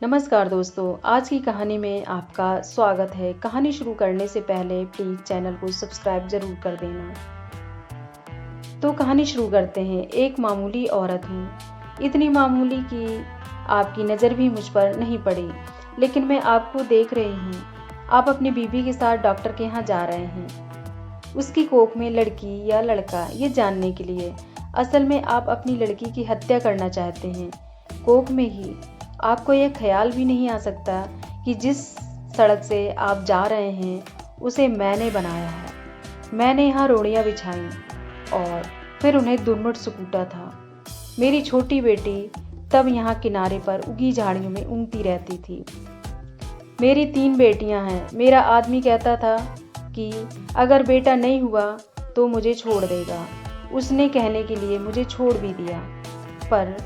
नमस्कार दोस्तों, आज की कहानी में आपका स्वागत है। कहानी शुरू करने से पहले प्लीज़ चैनल को सब्सक्राइब ज़रूर कर देना। तो कहानी शुरू करते हैं। एक मामूली औरत हूँ, इतनी मामूली कि आपकी नज़र भी मुझ पर नहीं पड़ी, लेकिन मैं आपको देख रही हूँ। आप अपनी बीवी के साथ डॉक्टर के यहाँ जा रहे हैं, उसकी कोख में लड़की या लड़का ये जानने के लिए। असल में आप अपनी लड़की की हत्या करना चाहते हैं, कोख में ही। आपको यह ख्याल भी नहीं आ सकता कि जिस सड़क से आप जा रहे हैं उसे मैंने बनाया है। मैंने यहाँ रोड़ियाँ बिछाई और फिर उन्हें दुर्मुट सुकूटा था। मेरी छोटी बेटी तब यहाँ किनारे पर उगी झाड़ियों में ऊँगती रहती थी। मेरी 3 बेटियाँ हैं। मेरा आदमी कहता था कि अगर बेटा नहीं हुआ तो मुझे छोड़ देगा। उसने कहने के लिए मुझे छोड़ भी दिया, पर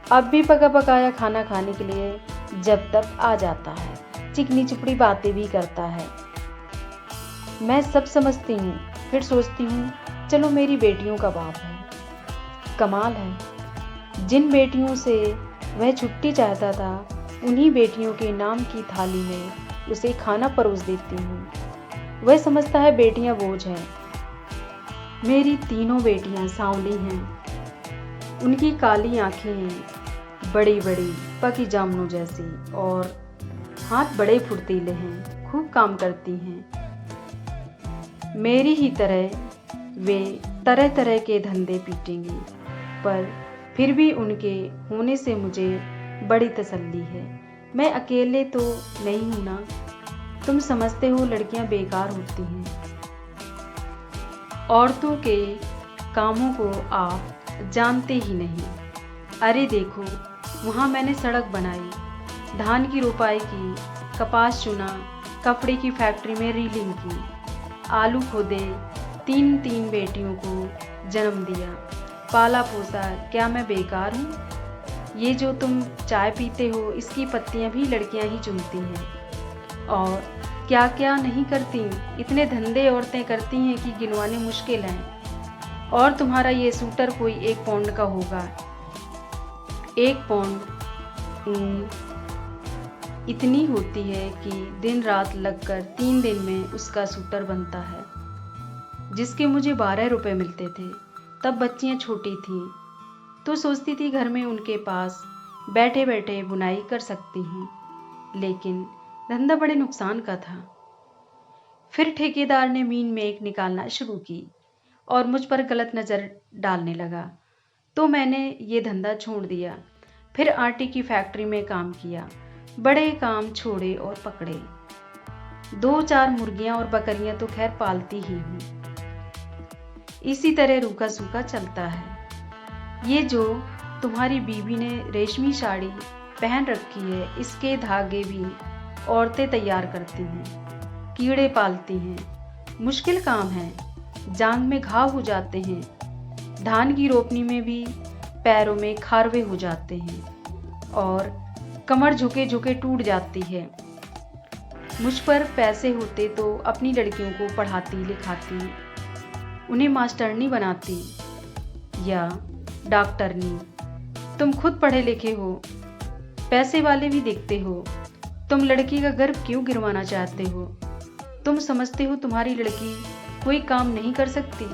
अब भी पका पकाया खाना खाने के लिए जब तक आ जाता है, चिकनी चुपड़ी बातें भी करता है। मैं सब समझती हूँ, फिर सोचती हूँ चलो मेरी बेटियों का बाप है। कमाल है, जिन बेटियों से वह छुट्टी चाहता था उन्हीं बेटियों के नाम की थाली में उसे खाना परोस देती हूँ। वह समझता है बेटियाँ बोझ हैं। मेरी तीनों बेटियाँ सांवली हैं, उनकी काली आंखें हैं, बड़ी बड़ी पकी जामुनों जैसी, और हाथ बड़े फुर्तीले हैं, खूब काम करती हैं। मेरी ही तरह वे तरह तरह के धंधे पीटेंगी, पर फिर भी उनके होने से मुझे बड़ी तसल्ली है। मैं अकेले तो नहीं हूं ना। तुम समझते हो लड़कियां बेकार होती हैं। औरतों के कामों को आप जानते ही नहीं। अरे देखो, वहाँ मैंने सड़क बनाई, धान की रोपाई की, कपास चुना, कपड़े की फैक्ट्री में रीलिंग की, आलू खोदे, 3 बेटियों को जन्म दिया, पाला पोसा। क्या मैं बेकार हूँ? ये जो तुम चाय पीते हो इसकी पत्तियाँ भी लड़कियाँ ही चुनती हैं। और क्या क्या नहीं करती, इतने धंधे औरतें करती हैं कि गिनवाने मुश्किल हैं। और तुम्हारा ये सूटर कोई 1 पाउंड का होगा। 1 पाउंड ऊन इतनी होती है कि दिन रात लगकर 3 दिन में उसका सूटर बनता है, जिसके मुझे 12 रुपए मिलते थे। तब बच्चियां छोटी थीं, तो सोचती थी घर में उनके पास बैठे बैठे बुनाई कर सकती हूँ, लेकिन धंधा बड़े नुकसान का था। फिर ठेकेदार ने मीन मेक निकालना शुरू की और मुझ पर गलत नज़र डालने लगा, तो मैंने ये धंधा छोड़ दिया। फिर आटे की फैक्ट्री में काम किया, बड़े काम छोड़े और पकड़े। 2-4 मुर्गियां और बकरियां तो खैर पालती ही हूँ। इसी तरह रूखा सूखा चलता है। ये जो तुम्हारी बीवी ने रेशमी साड़ी पहन रखी है, इसके धागे भी औरतें तैयार करती हैं, कीड़े पालती हैं। मुश्किल काम है, जांघ में घाव हो जाते हैं, धान की रोपनी में भी पैरों में खारवे हो जाते हैं और कमर झुके झुके टूट जाती है। मुझ पर पैसे होते तो अपनी लड़कियों को पढ़ाती लिखाती, उन्हें मास्टरनी बनाती या डॉक्टरनी। तुम खुद पढ़े लिखे हो, पैसे वाले भी दिखते हो, तुम लड़की का गर्व क्यों गिरवाना चाहते हो? तुम समझते हो तुम्हारी लड़की कोई काम नहीं कर सकती?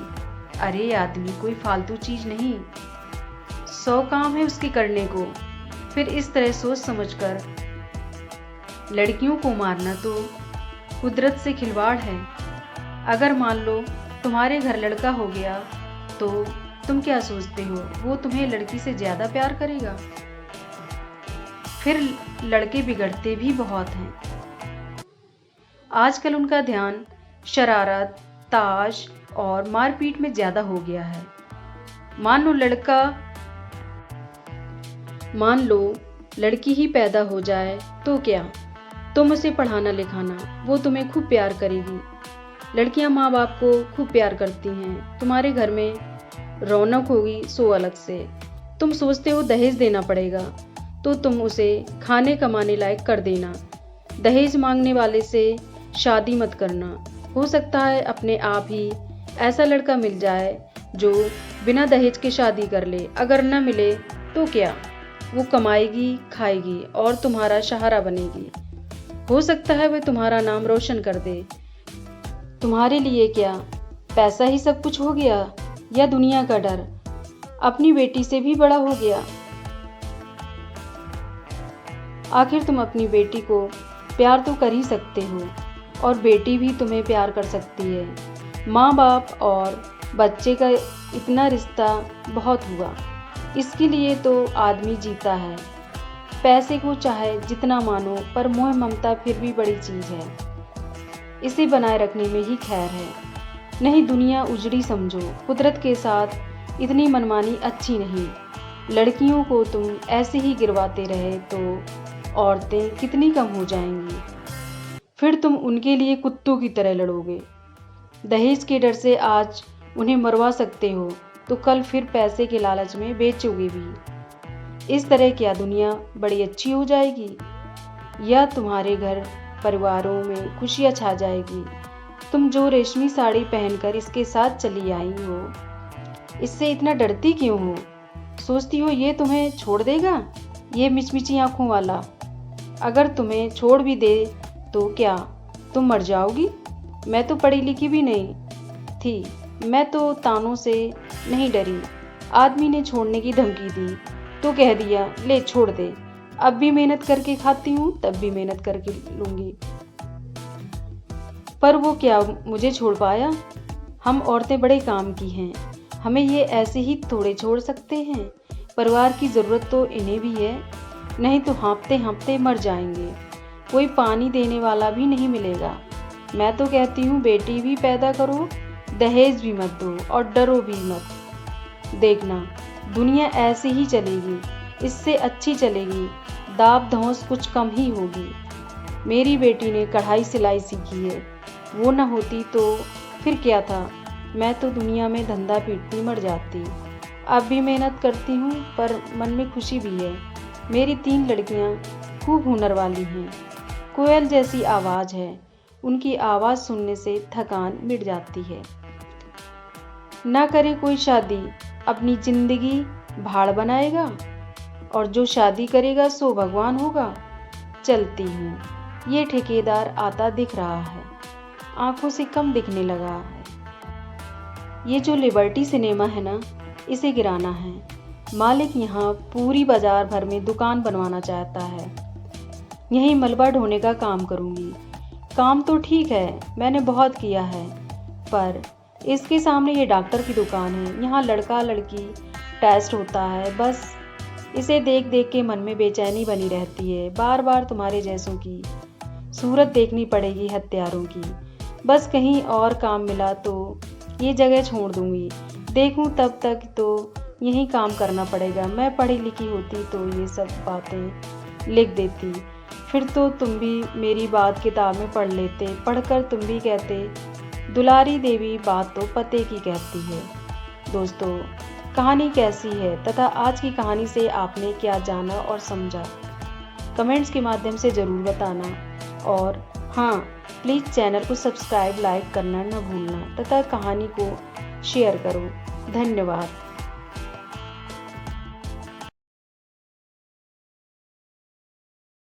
अरे आदमी कोई फालतू चीज नहीं, 100 काम है उसके करने को। फिर इस तरह सोच समझकर लड़कियों को मारना तो कुदरत से खिलवाड़ है। अगर मान लो तुम्हारे घर लड़का हो गया तो तुम क्या सोचते हो, वो तुम्हें लड़की से ज़्यादा प्यार करेगा? फिर लड़के बिगड़ते भी बहुत हैं। आजकल उनका ध्यान शरारत, ताश और मारपीट में ज़्यादा हो गया है। मान लो लड़की ही पैदा हो जाए तो क्या? तुम उसे पढ़ाना लिखाना, वो तुम्हें खूब प्यार करेगी। लड़कियां माँ बाप को खूब प्यार करती हैं। तुम्हारे घर में रौनक होगी सो अलग से। तुम सोचते हो दहेज देना पड़ेगा, तो तुम उसे खाने कमाने लायक कर देना। दहेज मांगने वाले से शादी मत करना। हो सकता है अपने आप ही ऐसा लड़का मिल जाए जो बिना दहेज के शादी कर ले। अगर न मिले तो क्या? वो कमाएगी, खाएगी और तुम्हारा सहारा बनेगी। हो सकता है वह तुम्हारा नाम रोशन कर दे। तुम्हारे लिए क्या पैसा ही सब कुछ हो गया, या दुनिया का डर अपनी बेटी से भी बड़ा हो गया? आखिर तुम अपनी बेटी को प्यार तो कर ही सकते हो, और बेटी भी तुम्हें प्यार कर सकती है। माँ बाप और बच्चे का इतना रिश्ता बहुत हुआ, इसके लिए तो आदमी जीता है। पैसे को चाहे जितना मानो, पर मोह ममता फिर भी बड़ी चीज़ है। इसे बनाए रखने में ही खैर है। नहीं दुनिया उजड़ी समझो, कुदरत के साथ इतनी मनमानी अच्छी नहीं। लड़कियों को तुम ऐसे ही गिरवाते रहे तो औरतें कितनी कम हो जाएंगी। फिर तुम उनके लिए कुत्तों की तरह लड़ोगे। दहेज के डर से आज उन्हें मरवा सकते हो तो कल फिर पैसे के लालच में बेचोगे भी। इस तरह क्या दुनिया बड़ी अच्छी हो जाएगी, या तुम्हारे घर परिवारों में खुशियाँ छा जाएगी? तुम जो रेशमी साड़ी पहनकर इसके साथ चली आई हो, इससे इतना डरती क्यों हो? सोचती हो ये तुम्हें छोड़ देगा, ये मिचमिची आंखों वाला? अगर तुम्हें छोड़ भी दे तो क्या तुम मर जाओगी? मैं तो पढ़ी लिखी भी नहीं थी, मैं तो तानों से नहीं डरी। आदमी ने छोड़ने की धमकी दी तो कह दिया ले छोड़ दे। अब भी मेहनत करके खाती हूँ, तब भी मेहनत करके लूँगी। पर वो क्या मुझे छोड़ पाया? हम औरतें बड़े काम की हैं, हमें ये ऐसे ही थोड़े छोड़ सकते हैं? परिवार की ज़रूरत तो इन्हें भी है, नहीं तो हाँफते हाँफते मर जाएंगे। कोई पानी देने वाला भी नहीं मिलेगा। मैं तो कहती हूँ बेटी भी पैदा करो, दहेज भी मत दो और डरो भी मत। देखना दुनिया ऐसे ही चलेगी, इससे अच्छी चलेगी। दाब धौंस कुछ कम ही होगी। मेरी बेटी ने कढ़ाई सिलाई सीखी है, वो न होती तो फिर क्या था, मैं तो दुनिया में धंधा पीटती मर जाती। अब भी मेहनत करती हूँ, पर मन में खुशी भी है। मेरी 3 लड़कियाँ खूब हुनर वाली हैं, कोयल जैसी आवाज़ है, उनकी आवाज़ सुनने से थकान मिट जाती है। ना करे कोई शादी, अपनी जिंदगी भाड़ बनाएगा, और जो शादी करेगा सो भगवान होगा। चलती हूँ, ये ठेकेदार आता दिख रहा है, आंखों से कम दिखने लगा है। ये जो लिबर्टी सिनेमा है ना, इसे गिराना है। मालिक यहाँ पूरी बाजार भर में दुकान बनवाना चाहता है। यहीं मलबा ढोने का काम करूँगी। काम तो ठीक है, मैंने बहुत किया है, पर इसके सामने ये डॉक्टर की दुकान है, यहाँ लड़का लड़की टेस्ट होता है। बस इसे देख देख के मन में बेचैनी बनी रहती है। बार बार तुम्हारे जैसों की सूरत देखनी पड़ेगी, हत्यारों की। बस कहीं और काम मिला तो ये जगह छोड़ दूँगी। देखूँ तब तक तो यही काम करना पड़ेगा। मैं पढ़ी लिखी होती तो ये सब बातें लिख देती, फिर तो तुम भी मेरी बात किताब में पढ़ लेते। पढ़कर तुम भी कहते दुलारी देवी बात तो पते की कहती है। दोस्तों, कहानी कैसी है तथा आज की कहानी से आपने क्या जाना और समझा, कमेंट्स के माध्यम से ज़रूर बताना। और हाँ, प्लीज़ चैनल को सब्सक्राइब लाइक करना न भूलना तथा कहानी को शेयर करो। धन्यवाद।